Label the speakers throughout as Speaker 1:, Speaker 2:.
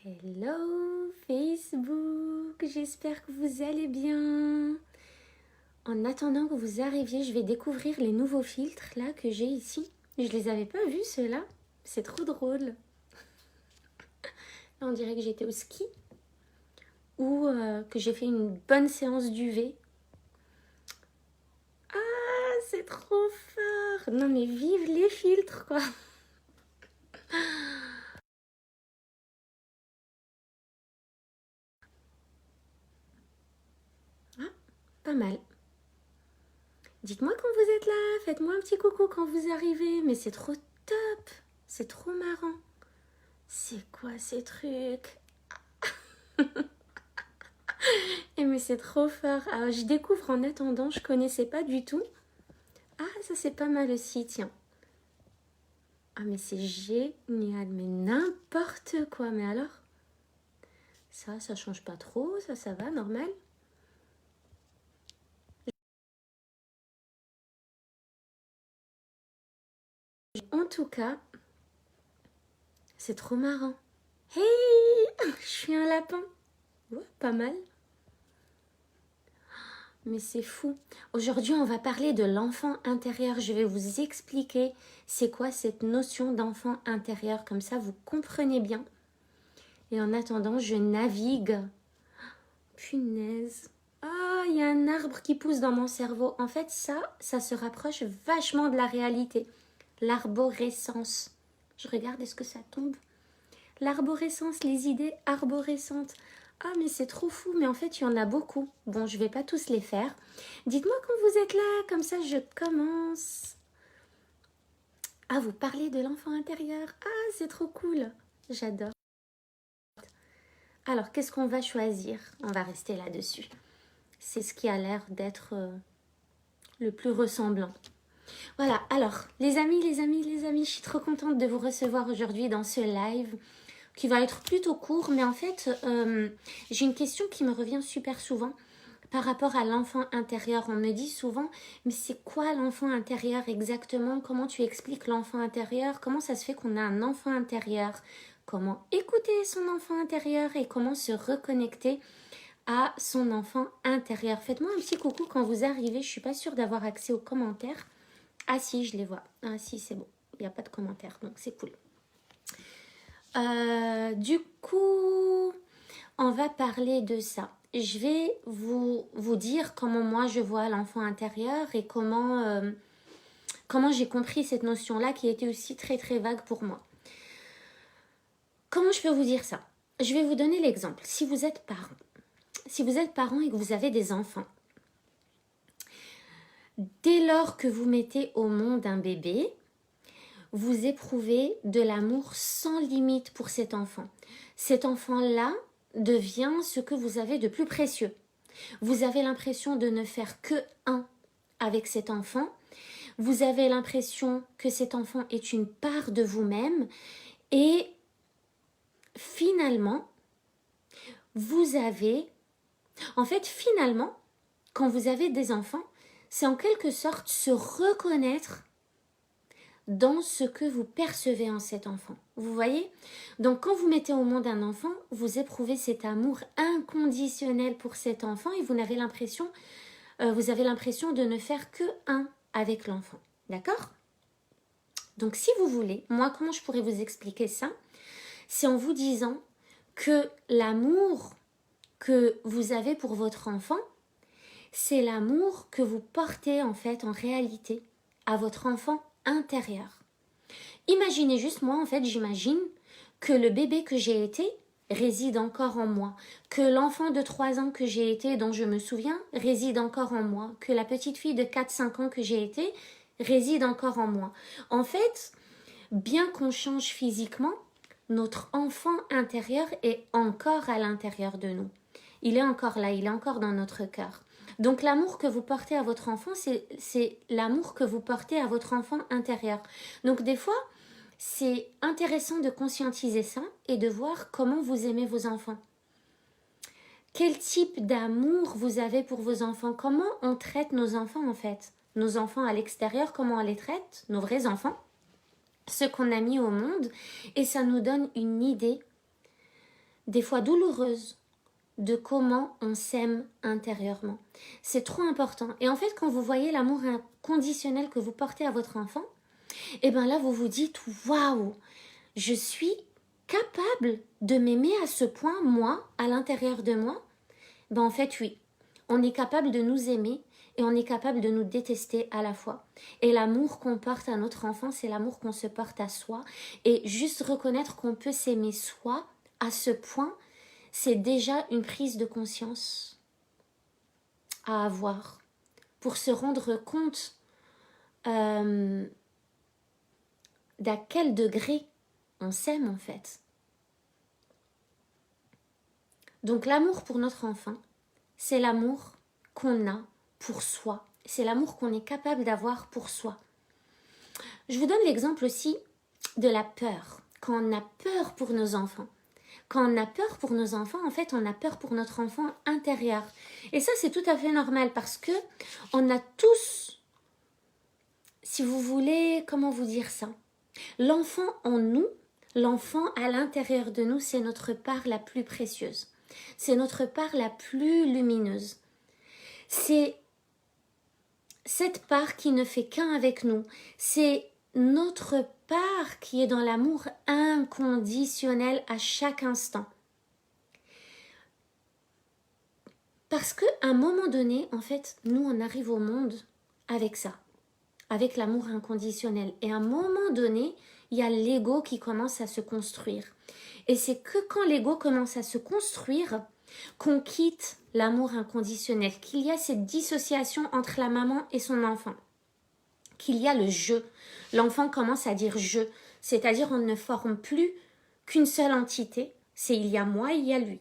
Speaker 1: Hello Facebook, j'espère que vous allez bien. En attendant que vous arriviez, je vais découvrir les nouveaux filtres là que j'ai ici. Je les avais pas vus ceux-là, c'est trop drôle. Là on dirait que j'étais au ski ou que j'ai fait une bonne séance d'UV. Ah, c'est trop fort. Non mais vive les filtres quoi. Ah, pas mal. Dites-moi quand vous êtes là, faites-moi un petit coucou quand vous arrivez. Mais c'est trop top, c'est trop marrant. C'est quoi ces trucs? Et mais c'est trop fort. Alors, je découvre en attendant, je connaissais pas du tout. Ah, ça c'est pas mal aussi, tiens. Ah, mais c'est génial, mais n'importe quoi. Mais alors, ça change pas trop, ça va, normal. En tout cas, c'est trop marrant. Hey, je suis un lapin. Ouais, pas mal. Mais c'est fou. Aujourd'hui, on va parler de l'enfant intérieur. Je vais vous expliquer c'est quoi cette notion d'enfant intérieur. Comme ça, vous comprenez bien. Et en attendant, je navigue. Punaise. Ah, il y a un arbre qui pousse dans mon cerveau. En fait, ça se rapproche vachement de la réalité. L'arborescence. Je regarde, est-ce que ça tombe? L'arborescence, les idées arborescentes. Ah, mais c'est trop fou, mais en fait, il y en a beaucoup. Bon, je vais pas tous les faire. Dites-moi quand vous êtes là, comme ça je commence. Ah, vous parlez de l'enfant intérieur. Ah, c'est trop cool. J'adore. Alors, qu'est-ce qu'on va choisir? On va rester là-dessus. C'est ce qui a l'air d'être le plus ressemblant. Voilà, alors, les amis, je suis trop contente de vous recevoir aujourd'hui dans ce live qui va être plutôt court, mais en fait, j'ai une question qui me revient super souvent par rapport à l'enfant intérieur. On me dit souvent, mais c'est quoi l'enfant intérieur exactement? Comment tu expliques l'enfant intérieur? Comment ça se fait qu'on a un enfant intérieur? Comment écouter son enfant intérieur et comment se reconnecter à son enfant intérieur? Faites-moi un petit coucou quand vous arrivez, je suis pas sûre d'avoir accès aux commentaires. Ah si, je les vois. Ah si, c'est bon, il n'y a pas de commentaires, donc c'est cool. Du coup, on va parler de ça. Je vais vous dire comment moi je vois l'enfant intérieur et comment j'ai compris cette notion-là qui était aussi très très vague pour moi. Comment je peux vous dire ça? Je vais vous donner l'exemple. Si vous êtes parent et que vous avez des enfants, dès lors que vous mettez au monde un bébé, vous éprouvez de l'amour sans limite pour cet enfant. Cet enfant-là devient ce que vous avez de plus précieux. Vous avez l'impression de ne faire que un avec cet enfant. Vous avez l'impression que cet enfant est une part de vous-même. Et finalement, quand vous avez des enfants, c'est en quelque sorte se reconnaître dans ce que vous percevez en cet enfant. Vous voyez? Donc quand vous mettez au monde un enfant, vous éprouvez cet amour inconditionnel pour cet enfant et vous avez l'impression de ne faire que un avec l'enfant. D'accord? Donc si vous voulez, moi comment je pourrais vous expliquer ça? C'est en vous disant que l'amour que vous avez pour votre enfant, c'est l'amour que vous portez en fait en réalité à votre enfant intérieur. Imaginez juste, moi en fait j'imagine que le bébé que j'ai été réside encore en moi, que l'enfant de 3 ans que j'ai été, dont je me souviens, réside encore en moi, que la petite fille de 4-5 ans que j'ai été réside encore en moi. En fait, bien qu'on change physiquement, notre enfant intérieur est encore à l'intérieur de nous. Il est encore là, il est encore dans notre cœur. Donc l'amour que vous portez à votre enfant, c'est l'amour que vous portez à votre enfant intérieur. Donc des fois, c'est intéressant de conscientiser ça et de voir comment vous aimez vos enfants. Quel type d'amour vous avez pour vos enfants? Comment on traite nos enfants en fait? Nos enfants à l'extérieur, comment on les traite? Nos vrais enfants, ceux qu'on a mis au monde. Et ça nous donne une idée des fois douloureuse, de comment on s'aime intérieurement. C'est trop important. Et en fait, quand vous voyez l'amour inconditionnel que vous portez à votre enfant, et bien là, vous vous dites, waouh, je suis capable de m'aimer à ce point, moi, à l'intérieur de moi. Ben en fait, oui, on est capable de nous aimer et on est capable de nous détester à la fois. Et l'amour qu'on porte à notre enfant, c'est l'amour qu'on se porte à soi. Et juste reconnaître qu'on peut s'aimer soi à ce point, c'est déjà une prise de conscience à avoir pour se rendre compte d'à quel degré on s'aime en fait. Donc l'amour pour notre enfant, c'est l'amour qu'on a pour soi. C'est l'amour qu'on est capable d'avoir pour soi. Je vous donne l'exemple aussi de la peur. Quand on a peur pour nos enfants. Quand on a peur pour nos enfants, en fait, on a peur pour notre enfant intérieur. Et ça, c'est tout à fait normal parce que on a tous, si vous voulez, comment vous dire ça? L'enfant en nous, l'enfant à l'intérieur de nous, c'est notre part la plus précieuse. C'est notre part la plus lumineuse. C'est cette part qui ne fait qu'un avec nous. C'est notre part qui est dans l'amour inconditionnel à chaque instant. Parce qu'à un moment donné, en fait, nous, on arrive au monde avec ça, avec l'amour inconditionnel. Et à un moment donné, il y a l'ego qui commence à se construire. Et c'est que quand l'ego commence à se construire, qu'on quitte l'amour inconditionnel, qu'il y a cette dissociation entre la maman et son enfant, qu'il y a le je. L'enfant commence à dire je, c'est-à-dire on ne forme plus qu'une seule entité, c'est il y a moi et il y a lui.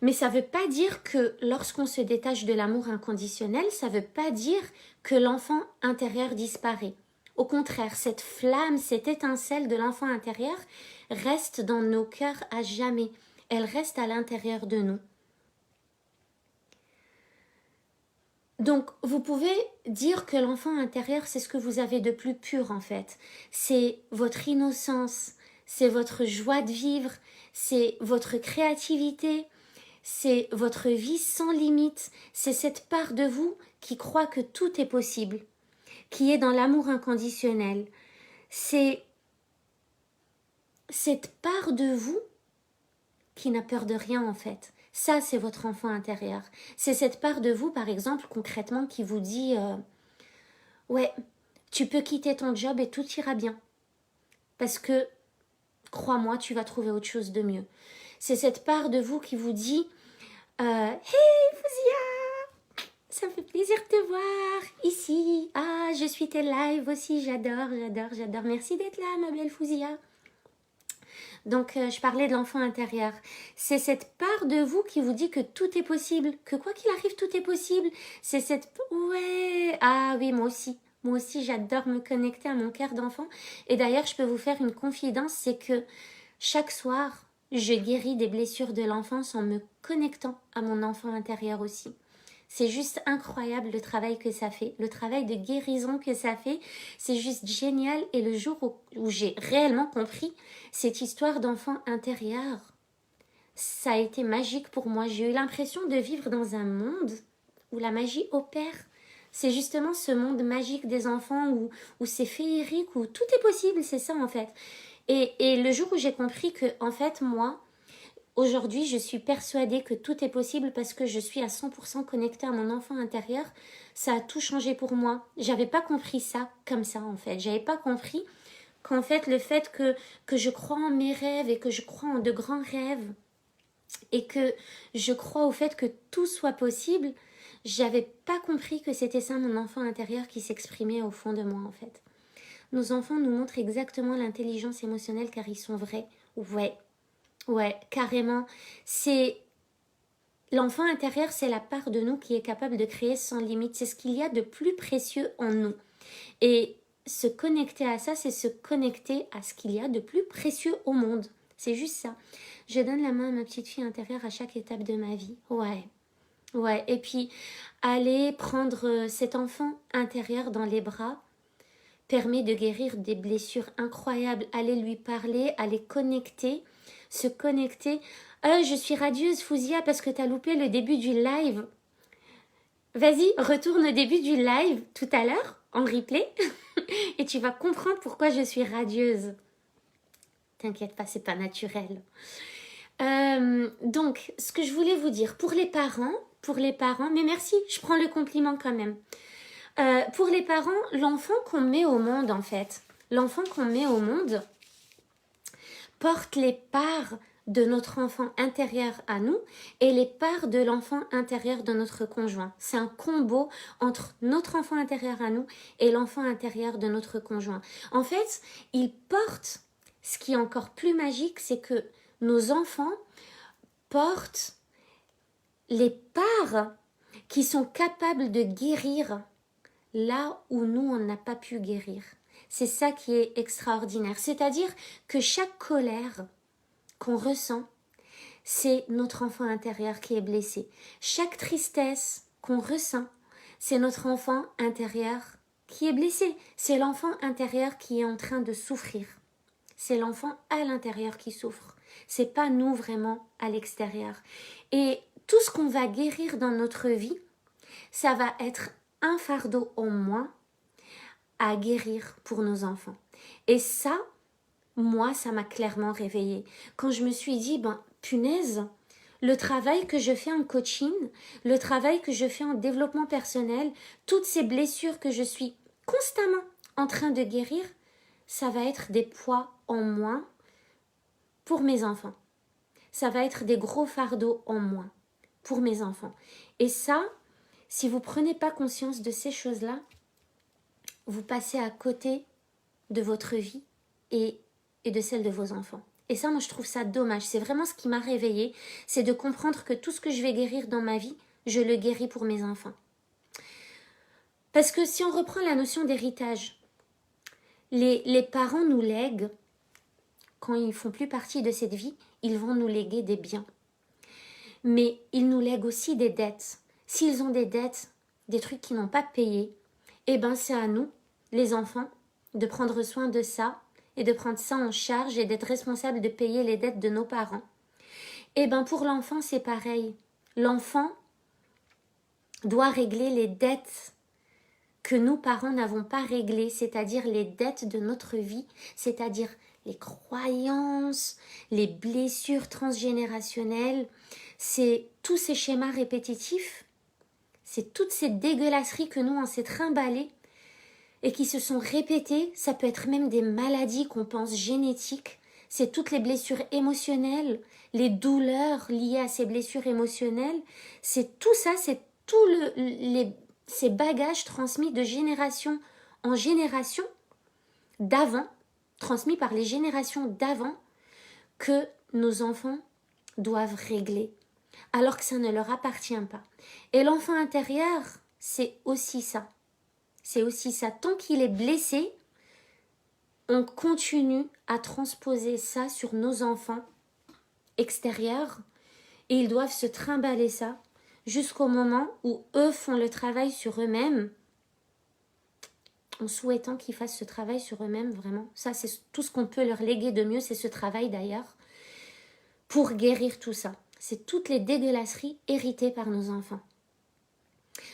Speaker 1: Mais ça ne veut pas dire que lorsqu'on se détache de l'amour inconditionnel, ça ne veut pas dire que l'enfant intérieur disparaît. Au contraire, cette flamme, cette étincelle de l'enfant intérieur reste dans nos cœurs à jamais. Elle reste à l'intérieur de nous. Donc, vous pouvez dire que l'enfant intérieur, c'est ce que vous avez de plus pur en fait. C'est votre innocence, c'est votre joie de vivre, c'est votre créativité, c'est votre vie sans limite, c'est cette part de vous qui croit que tout est possible, qui est dans l'amour inconditionnel. C'est cette part de vous qui n'a peur de rien en fait. Ça, c'est votre enfant intérieur. C'est cette part de vous, par exemple, concrètement, qui vous dit ouais, tu peux quitter ton job et tout ira bien. Parce que, crois-moi, tu vas trouver autre chose de mieux. C'est cette part de vous qui vous dit hey, Fouzia, ça me fait plaisir de te voir ici. Ah, je suis tes lives aussi, j'adore. Merci d'être là, ma belle Fouzia. Donc, je parlais de l'enfant intérieur. C'est cette part de vous qui vous dit que tout est possible, que quoi qu'il arrive, tout est possible. C'est cette... Ouais, ah oui, moi aussi, j'adore me connecter à mon cœur d'enfant. Et d'ailleurs, je peux vous faire une confidence, c'est que chaque soir, je guéris des blessures de l'enfance en me connectant à mon enfant intérieur aussi. C'est juste incroyable le travail que ça fait, le travail de guérison que ça fait. C'est juste génial. Et le jour où j'ai réellement compris cette histoire d'enfant intérieur, ça a été magique pour moi. J'ai eu l'impression de vivre dans un monde où la magie opère. C'est justement ce monde magique des enfants où c'est féerique, où tout est possible, c'est ça en fait. Et le jour où j'ai compris que, en fait, moi, aujourd'hui, je suis persuadée que tout est possible parce que je suis à 100% connectée à mon enfant intérieur. Ça a tout changé pour moi. J'avais pas compris ça comme ça, en fait. J'avais pas compris qu'en fait, le fait que je crois en mes rêves et que je crois en de grands rêves et que je crois au fait que tout soit possible, j'avais pas compris que c'était ça mon enfant intérieur qui s'exprimait au fond de moi, en fait. Nos enfants nous montrent exactement l'intelligence émotionnelle car ils sont vrais. Ouais, carrément. C'est l'enfant intérieur, c'est la part de nous qui est capable de créer sans limite. C'est ce qu'il y a de plus précieux en nous. Et se connecter à ça, c'est se connecter à ce qu'il y a de plus précieux au monde. C'est juste ça. Je donne la main à ma petite fille intérieure à chaque étape de ma vie. Ouais. Et puis, aller prendre cet enfant intérieur dans les bras, permet de guérir des blessures incroyables. Allez lui parler, allez connecter, se connecter. Je suis radieuse, Fouzia, parce que tu as loupé le début du live. Vas-y, retourne au début du live tout à l'heure, en replay, et tu vas comprendre pourquoi je suis radieuse. T'inquiète pas, c'est pas naturel. Donc, ce que je voulais vous dire, pour les parents, mais merci, je prends le compliment quand même. Pour les parents, l'enfant qu'on met au monde, en fait, porte les parts de notre enfant intérieur à nous et les parts de l'enfant intérieur de notre conjoint. C'est un combo entre notre enfant intérieur à nous et l'enfant intérieur de notre conjoint. En fait, il porte, ce qui est encore plus magique, c'est que nos enfants portent les parts qui sont capables de guérir là où nous, on n'a pas pu guérir. C'est ça qui est extraordinaire. C'est-à-dire que chaque colère qu'on ressent, c'est notre enfant intérieur qui est blessé. Chaque tristesse qu'on ressent, c'est notre enfant intérieur qui est blessé. C'est l'enfant intérieur qui est en train de souffrir. C'est l'enfant à l'intérieur qui souffre. C'est pas nous vraiment à l'extérieur. Et tout ce qu'on va guérir dans notre vie, ça va être un fardeau en moins à guérir pour nos enfants. Et ça, moi, ça m'a clairement réveillée. Quand je me suis dit, punaise, le travail que je fais en coaching, le travail que je fais en développement personnel, toutes ces blessures que je suis constamment en train de guérir, ça va être des poids en moins pour mes enfants. Ça va être des gros fardeaux en moins pour mes enfants. Et ça, si vous ne prenez pas conscience de ces choses-là, vous passez à côté de votre vie et de celle de vos enfants. Et ça, moi, je trouve ça dommage. C'est vraiment ce qui m'a réveillée, c'est de comprendre que tout ce que je vais guérir dans ma vie, je le guéris pour mes enfants. Parce que si on reprend la notion d'héritage, les parents nous lèguent, quand ils ne font plus partie de cette vie, ils vont nous léguer des biens. Mais ils nous lèguent aussi des dettes. S'ils ont des dettes, des trucs qu'ils n'ont pas payés, c'est à nous, les enfants, de prendre soin de ça et de prendre ça en charge et d'être responsable de payer les dettes de nos parents. Pour l'enfant, c'est pareil. L'enfant doit régler les dettes que nous, parents, n'avons pas réglées, c'est-à-dire les dettes de notre vie, c'est-à-dire les croyances, les blessures transgénérationnelles, c'est tous ces schémas répétitifs, c'est toutes ces dégueulasseries que nous, on s'est trimballées et qui se sont répétées. Ça peut être même des maladies qu'on pense génétiques. C'est toutes les blessures émotionnelles, les douleurs liées à ces blessures émotionnelles. C'est tout ça, c'est tous ces bagages transmis de génération en génération d'avant, transmis par les générations d'avant, que nos enfants doivent régler, alors que ça ne leur appartient pas. Et l'enfant intérieur, c'est aussi ça. C'est aussi ça. Tant qu'il est blessé, on continue à transposer ça sur nos enfants extérieurs et ils doivent se trimballer ça jusqu'au moment où eux font le travail sur eux-mêmes, en souhaitant qu'ils fassent ce travail sur eux-mêmes, vraiment. Ça, c'est tout ce qu'on peut leur léguer de mieux, c'est ce travail d'ailleurs, pour guérir tout ça. C'est toutes les dégueulasseries héritées par nos enfants.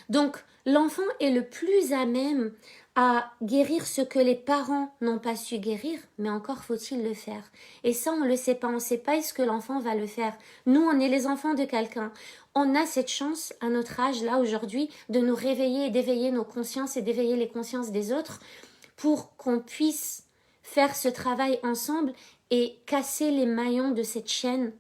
Speaker 1: Donc, l'enfant est le plus à même à guérir ce que les parents n'ont pas su guérir, mais encore faut-il le faire. Et ça, on ne le sait pas. On ne sait pas est-ce que l'enfant va le faire. Nous, on est les enfants de quelqu'un. On a cette chance, à notre âge, là, aujourd'hui, de nous réveiller et d'éveiller nos consciences et d'éveiller les consciences des autres pour qu'on puisse faire ce travail ensemble et casser les maillons de cette chaîne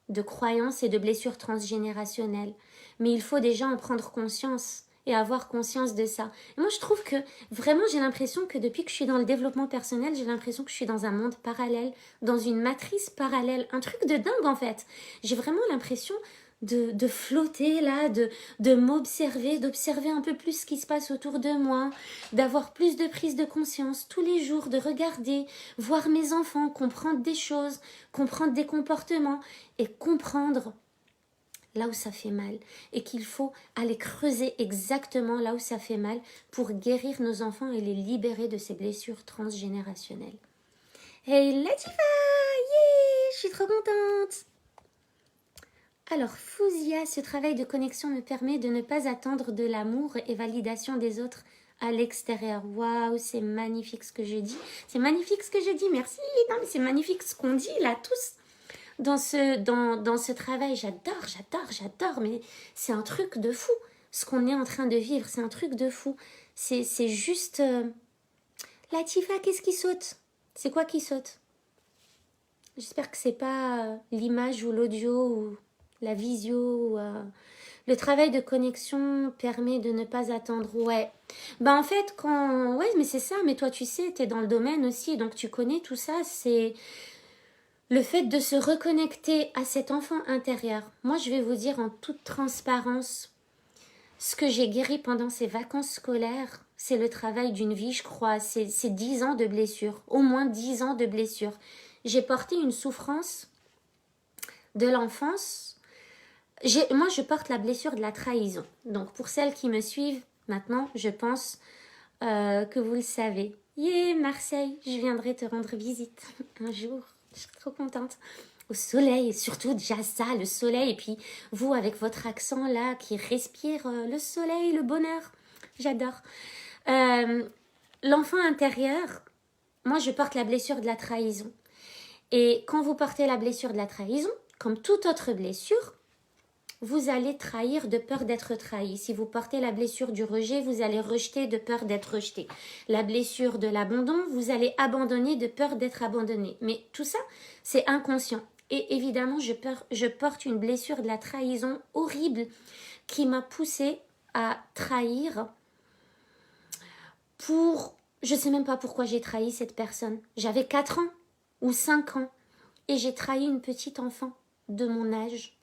Speaker 1: de croyances et de blessures transgénérationnelles. Mais il faut déjà en prendre conscience et avoir conscience de ça. Et moi, je trouve que vraiment, j'ai l'impression que depuis que je suis dans le développement personnel, j'ai l'impression que je suis dans un monde parallèle, dans une matrice parallèle, un truc de dingue en fait. J'ai vraiment l'impression de flotter là, de m'observer, d'observer un peu plus ce qui se passe autour de moi, d'avoir plus de prise de conscience tous les jours, de regarder, voir mes enfants, comprendre des choses, comprendre des comportements et comprendre là où ça fait mal et qu'il faut aller creuser exactement là où ça fait mal pour guérir nos enfants et les libérer de ces blessures transgénérationnelles. Hey Latifa, yeah, je suis trop contente. Alors Fouzia, ce travail de connexion me permet de ne pas attendre de l'amour et validation des autres à l'extérieur. Waouh, c'est magnifique ce que je dis. C'est magnifique ce que je dis, merci. Non mais c'est magnifique ce qu'on dit là tous. Dans ce travail, j'adore, mais c'est un truc de fou. Ce qu'on est en train de vivre, c'est un truc de fou. C'est juste... Latifa, qu'est-ce qui saute? C'est quoi qui saute? J'espère que c'est pas l'image ou l'audio ou la visio. Ou, le travail de connexion permet de ne pas attendre. Ouais. En fait, quand... Ouais, mais c'est ça. Mais toi, tu sais, t'es dans le domaine aussi. Donc, tu connais tout ça. C'est... Le fait de se reconnecter à cet enfant intérieur. Moi, je vais vous dire en toute transparence, ce que j'ai guéri pendant ces vacances scolaires, c'est le travail d'une vie, je crois. C'est 10 ans de blessures, au moins 10 ans de blessures. J'ai porté une souffrance de l'enfance. Moi, je porte la blessure de la trahison. Donc, pour celles qui me suivent, maintenant, je pense que vous le savez. Yeah, Marseille, je viendrai te rendre visite un jour. Je suis trop contente. Au soleil, surtout déjà ça, le soleil. Et puis vous, avec votre accent là, qui respire le soleil, le bonheur. J'adore. L'enfant intérieur, moi je porte la blessure de la trahison. Et quand vous portez la blessure de la trahison, comme toute autre blessure, vous allez trahir de peur d'être trahi. Si vous portez la blessure du rejet, vous allez rejeter de peur d'être rejeté. La blessure de l'abandon, vous allez abandonner de peur d'être abandonné. Mais tout ça, c'est inconscient. Et évidemment, je porte une blessure de la trahison horrible qui m'a poussée à trahir pour... Je ne sais même pas pourquoi j'ai trahi cette personne. J'avais 4 ans ou 5 ans et j'ai trahi une petite enfant de mon âge.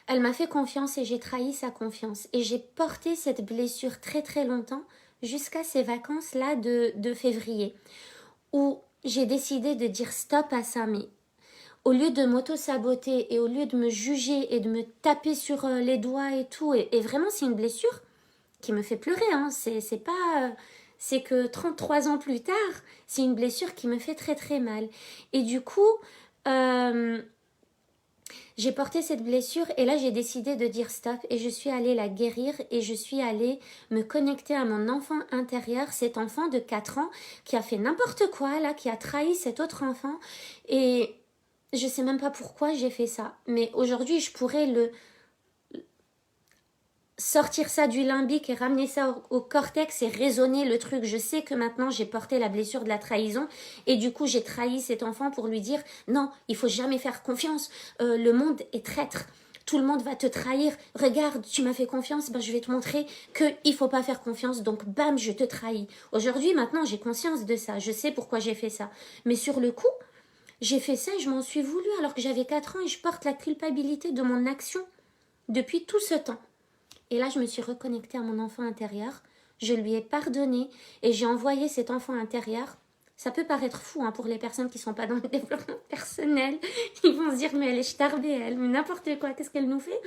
Speaker 1: Elle m'a fait confiance et j'ai trahi sa confiance. Et j'ai porté cette blessure très très longtemps jusqu'à ces vacances-là de février où j'ai décidé de dire stop à ça. Mais au lieu de m'auto-saboter et au lieu de me juger et de me taper sur les doigts et tout, et vraiment c'est une blessure qui me fait pleurer. Hein. C'est pas... c'est que 33 ans plus tard, c'est une blessure qui me fait très très mal. Et du coup... j'ai porté cette blessure et là j'ai décidé de dire stop et je suis allée la guérir et je suis allée me connecter à mon enfant intérieur, cet enfant de 4 ans qui a fait n'importe quoi là, qui a trahi cet autre enfant et je sais même pas pourquoi j'ai fait ça. Mais aujourd'hui je pourrais sortir ça du limbique et ramener ça au cortex et raisonner le truc. Je sais que maintenant j'ai porté la blessure de la trahison et du coup j'ai trahi cet enfant pour lui dire non, il faut jamais faire confiance, le monde est traître, tout le monde va te trahir, regarde, tu m'as fait confiance, je vais te montrer qu'il faut pas faire confiance, donc bam, je te trahis. Aujourd'hui maintenant j'ai conscience de ça, je sais pourquoi j'ai fait ça, mais sur le coup j'ai fait ça et je m'en suis voulu alors que j'avais 4 ans et je porte la culpabilité de mon action depuis tout ce temps. Et là, je me suis reconnectée à mon enfant intérieur. Je lui ai pardonné et j'ai envoyé cet enfant intérieur. Ça peut paraître fou pour les personnes qui ne sont pas dans le développement personnel. Ils vont se dire, mais elle est starbée, elle, mais n'importe quoi, qu'est-ce qu'elle nous fait?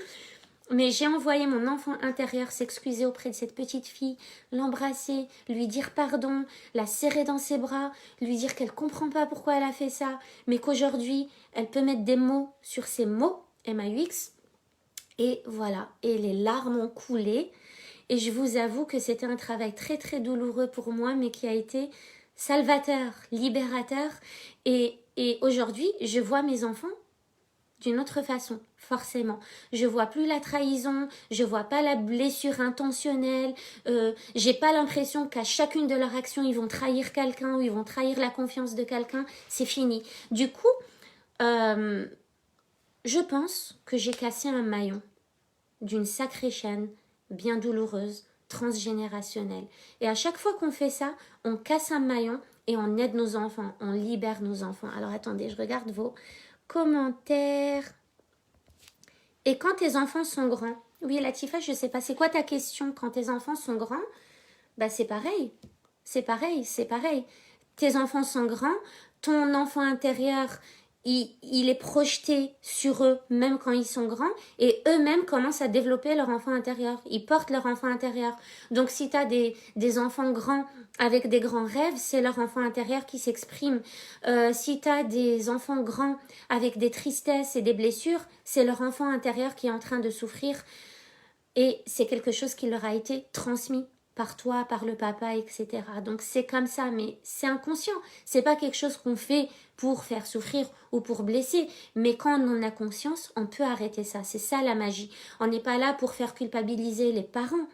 Speaker 1: Mais j'ai envoyé mon enfant intérieur s'excuser auprès de cette petite fille, l'embrasser, lui dire pardon, la serrer dans ses bras, lui dire qu'elle ne comprend pas pourquoi elle a fait ça, mais qu'aujourd'hui, elle peut mettre des mots sur ces mots, M-A-U-X, et voilà, et les larmes ont coulé. Et je vous avoue que c'était un travail très très douloureux pour moi, mais qui a été salvateur, libérateur. Et aujourd'hui, je vois mes enfants d'une autre façon, forcément. Je vois plus la trahison, je vois pas la blessure intentionnelle. J'ai pas l'impression qu'à chacune de leurs actions, ils vont trahir quelqu'un ou ils vont trahir la confiance de quelqu'un. C'est fini. Du coup, je pense que j'ai cassé un maillon d'une sacrée chaîne bien douloureuse, transgénérationnelle. Et à chaque fois qu'on fait ça, on casse un maillon et on aide nos enfants, on libère nos enfants. Alors attendez, je regarde vos commentaires. Et quand tes enfants sont grands? Oui, Latifa, je sais pas, c'est quoi ta question? Quand tes enfants sont grands, c'est pareil. C'est pareil. Tes enfants sont grands, ton enfant intérieur, il est projeté sur eux, même quand ils sont grands, et eux-mêmes commencent à développer leur enfant intérieur. Ils portent leur enfant intérieur. Donc, si tu as des enfants grands avec des grands rêves, c'est leur enfant intérieur qui s'exprime. Si tu as des enfants grands avec des tristesses et des blessures, c'est leur enfant intérieur qui est en train de souffrir. Et c'est quelque chose qui leur a été transmis par toi, par le papa, etc. Donc c'est comme ça, mais c'est inconscient. C'est pas quelque chose qu'on fait pour faire souffrir ou pour blesser. Mais quand on en a conscience, on peut arrêter ça. C'est ça la magie. On n'est pas là pour faire culpabiliser les parents.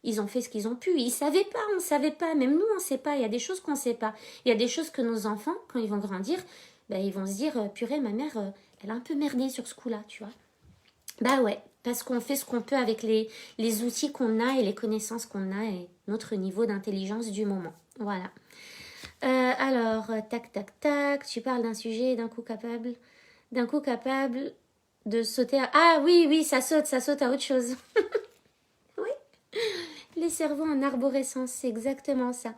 Speaker 1: Ils ont fait ce qu'ils ont pu. Ils savaient pas, on savait pas. Même nous, on sait pas. Il y a des choses qu'on sait pas. Il y a des choses que nos enfants, quand ils vont grandir, ben, ils vont se dire, purée, ma mère, elle a un peu merdé sur ce coup-là, tu vois. Bah ouais, parce qu'on fait ce qu'on peut avec les outils qu'on a et les connaissances qu'on a et notre niveau d'intelligence du moment. Voilà. Alors, tac, tac, tac, tu parles d'un sujet d'un coup capable de sauter à... Ah oui, oui, ça saute à autre chose. Oui, les cerveaux en arborescence, c'est exactement ça.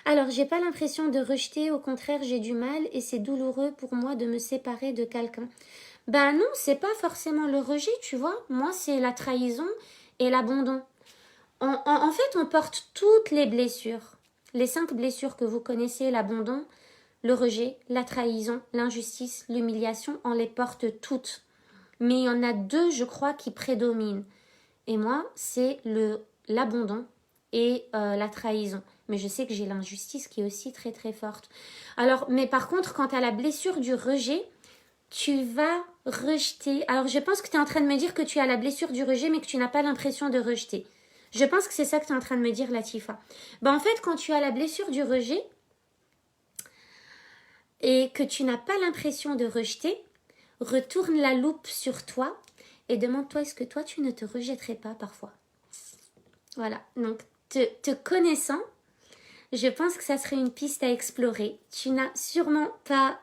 Speaker 1: Alors, j'ai pas l'impression de rejeter, au contraire, j'ai du mal et c'est douloureux pour moi de me séparer de quelqu'un. Ben non, c'est pas forcément le rejet, tu vois. Moi, c'est la trahison et l'abandon. En fait, on porte toutes les blessures. Les 5 blessures que vous connaissez, l'abandon, le rejet, la trahison, l'injustice, l'humiliation, on les porte toutes. Mais il y en a 2, je crois, qui prédominent. Et moi, c'est l'abandon et la trahison. Mais je sais que j'ai l'injustice qui est aussi très très forte. Alors, mais par contre, quant à la blessure du rejet, tu vas rejeter. Alors, je pense que tu es en train de me dire que tu as la blessure du rejet, mais que tu n'as pas l'impression de rejeter. Je pense que c'est ça que tu es en train de me dire, Latifa. Ben, en fait, quand tu as la blessure du rejet et que tu n'as pas l'impression de rejeter, retourne la loupe sur toi et demande-toi est-ce que toi, tu ne te rejetterais pas parfois. Voilà. Donc, te connaissant, je pense que ça serait une piste à explorer. Tu n'as sûrement pas...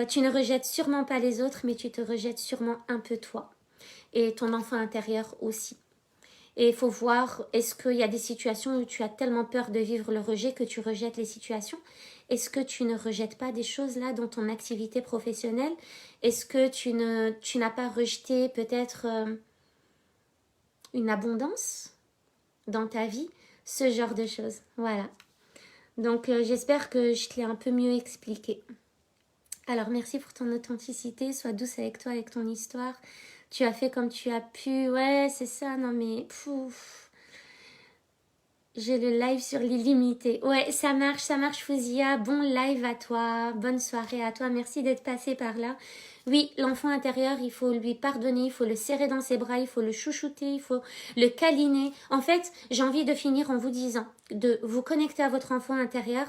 Speaker 1: tu ne rejettes sûrement pas les autres, mais tu te rejettes sûrement un peu toi. Et ton enfant intérieur aussi. Et il faut voir, est-ce qu'il y a des situations où tu as tellement peur de vivre le rejet que tu rejettes les situations? Est-ce que tu ne rejettes pas des choses là dans ton activité professionnelle? Est-ce que tu n'as pas rejeté peut-être une abondance dans ta vie? Ce genre de choses. Voilà. Donc j'espère que je te l'ai un peu mieux expliqué. Alors merci pour ton authenticité, sois douce avec toi, avec ton histoire. Tu as fait comme tu as pu, ouais c'est ça, non mais pouf. J'ai le live sur l'illimité. Ouais ça marche Fouzia, bon live à toi, bonne soirée à toi, merci d'être passé par là. Oui, l'enfant intérieur, il faut lui pardonner, il faut le serrer dans ses bras, il faut le chouchouter, il faut le câliner. En fait, j'ai envie de finir en vous disant de vous connecter à votre enfant intérieur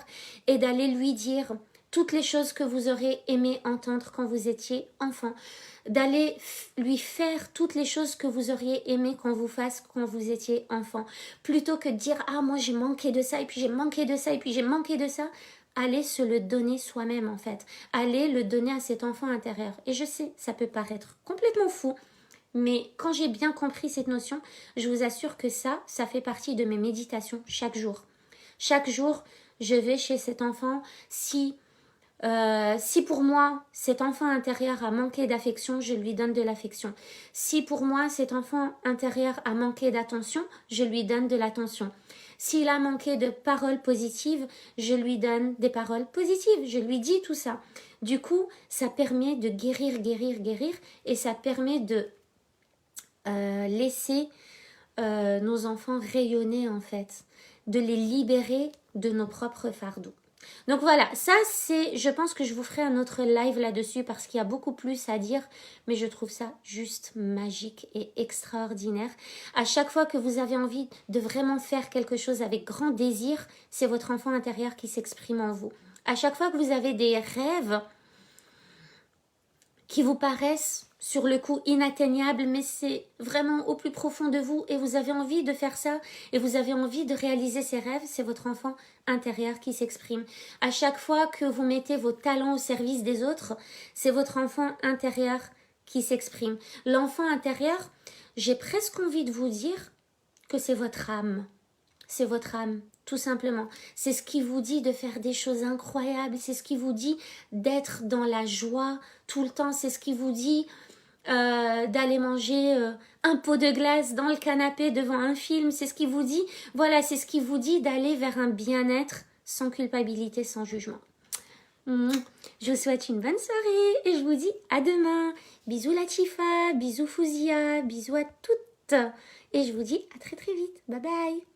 Speaker 1: et d'aller lui dire toutes les choses que vous aurez aimé entendre quand vous étiez enfant, d'aller lui faire toutes les choses que vous auriez aimé qu'on vous fasse quand vous étiez enfant, plutôt que de dire ah moi j'ai manqué de ça et puis j'ai manqué de ça et puis j'ai manqué de ça. Allez se le donner soi-même en fait, allez le donner à cet enfant intérieur. Et je sais, ça peut paraître complètement fou, mais quand j'ai bien compris cette notion, je vous assure que ça fait partie de mes méditations chaque jour. Chaque jour, je vais chez cet enfant. Si pour moi, cet enfant intérieur a manqué d'affection, je lui donne de l'affection. Si pour moi, cet enfant intérieur a manqué d'attention, je lui donne de l'attention. S'il a manqué de paroles positives, je lui donne des paroles positives. Je lui dis tout ça. Du coup, ça permet de guérir, et ça permet de laisser nos enfants rayonner en fait, de les libérer de nos propres fardeaux. Donc voilà, ça c'est, je pense que je vous ferai un autre live là-dessus parce qu'il y a beaucoup plus à dire, mais je trouve ça juste magique et extraordinaire. À chaque fois que vous avez envie de vraiment faire quelque chose avec grand désir, c'est votre enfant intérieur qui s'exprime en vous. À chaque fois que vous avez des rêves qui vous paraissent sur le coup inatteignables, mais c'est vraiment au plus profond de vous et vous avez envie de faire ça et vous avez envie de réaliser ces rêves, c'est votre enfant intérieur qui s'exprime. À chaque fois que vous mettez vos talents au service des autres, c'est votre enfant intérieur qui s'exprime. L'enfant intérieur, j'ai presque envie de vous dire que c'est votre âme. C'est votre âme. tout simplement. C'est ce qui vous dit de faire des choses incroyables, c'est ce qui vous dit d'être dans la joie tout le temps, c'est ce qui vous dit d'aller manger un pot de glace dans le canapé devant un film, c'est ce qui vous dit, voilà, c'est ce qui vous dit d'aller vers un bien-être sans culpabilité, sans jugement. Je vous souhaite une bonne soirée et je vous dis à demain. Bisous Latifa, bisous Fouzia, bisous à toutes et je vous dis à très très vite. Bye bye.